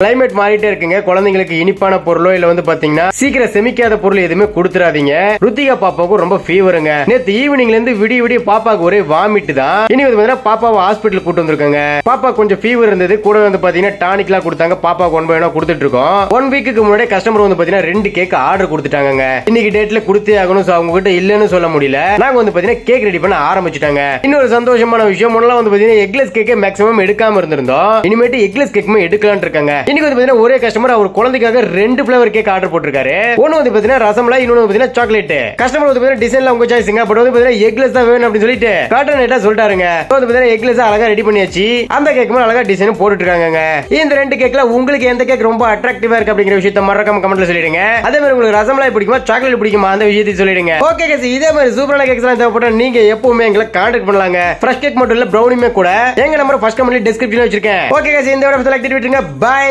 Climate மாறிட்டே இருக்குங்க. குழந்தைங்களுக்கு இனிப்பான பொருளோ இல்ல வந்து பாத்தீங்கன்னா சீக்கிரம் செமிக்காத பொருள் எதுவுமே கொடுத்துறாதீங்க. ருத்திகா பாப்பாவுக்கு ரொம்ப ஃபீவருங்க. நேத்து ஈவினிங்ல இருந்து விடிய விடிய பாப்பாக்கு ஒரே வாமிட் தான். இனி வந்து பாத்தீங்கன்னா பாப்பாவை ஹாஸ்பிட்டல் கூட்டு வந்திருக்காங்க. பாப்பா கொஞ்சம் ஃபீவர் இருந்தது. கூட வந்து பாத்தீங்கன்னா டானிக் எல்லாம் கொடுத்தாங்க. பாப்பாக்கு 1 by 1 கொடுத்துட்டு இருக்கோம். 1 வீக்கு முன்னாடி கஸ்டமர் வந்து பாத்தீங்கன்னா 2 கேக் ஆர்டர் கொடுத்துட்டாங்க. இன்னைக்கு டேட்ல கொடுத்தே ஆகணும். அவங்க கிட்ட இல்லன்னு சொல்ல முடியல. நாங்க வந்து பாத்தீங்கன்னா கேக் ரெடி பண்ண ஆரம்பிச்சுட்டாங்க. இன்னொரு சந்தோஷமான விஷயம் முன்னெல்லாம் வந்து பாத்தீங்கன்னா எக்லெஸ் கேக்கே மேக்ஸிமம் எடுக்காம இருந்திருந்தோம். இனிமேட்டு எக்லெஸ் கேக்குமே எடுக்கலாம்னு இருக்காங்க. இன்னைக்கு வந்து பாத்தீங்கன்னா ஒரே கஸ்டமர் அவர் குழந்தைக்காக 2 ஃபிளேவர் கேக் ஆர்டர் போட்டுருக்காரு. ஒன்னு வந்து பாத்தீங்கன்னா ரசமலாய், இன்னொன்னு வந்து பாத்தீங்கன்னா சாக்லேட். கஸ்டமர் வந்து பாத்தீங்கன்னா டிசைன்ல உங்க சாய்ஸ்ங்க. பட் வந்து பாத்தீங்கன்னா எக்லெஸ் தான் வேணும் அப்படி சொல்லிட்டு காட்டன் நைட்டா சொல்லிட்டாருங்க. வந்து பாத்தீங்கன்னா எக்லெஸ் அழகா ரெடி பண்ணியாச்சு. அந்த கேக் மேல அழகா டிசைன் போட்டுட்டு இருக்காங்க. இந்த 2 கேக்ல உங்களுக்கு எந்த கேக் ரொம்ப அட்ராக்டிவா இருக்கு அப்படிங்கிற விஷயத்தை மறக்காம கமெண்ட்ல சொல்லிடுங்க. அதே மாதிரி உங்களுக்கு ரசமலாய் பிடிக்குமா சாக்லேட் பிடிக்குமா அந்த விஷயத்தையும் சொல்லிடுங்க. ஓகே गाइस, இதே மாதிரி சூப்பரான கேக்ஸ் எல்லாம் தேவைப்பட்டா நீங்க எப்பவுமே எங்களை கான்டாக்ட் பண்ணலாங்க. ஃப்ரெஷ் கேக் மட்டும் இல்ல ப்ரௌனியுமே கூட எங்க நம்பர் ஃபர்ஸ்ட் கமெண்ட்ல டிஸ்கிரிப்ஷன்ல வச்சிருக்கேன். ஓகே गाइस, இந்த வீடியோ லைக் பண்ணிட்டு விட்டுருங்க. பை.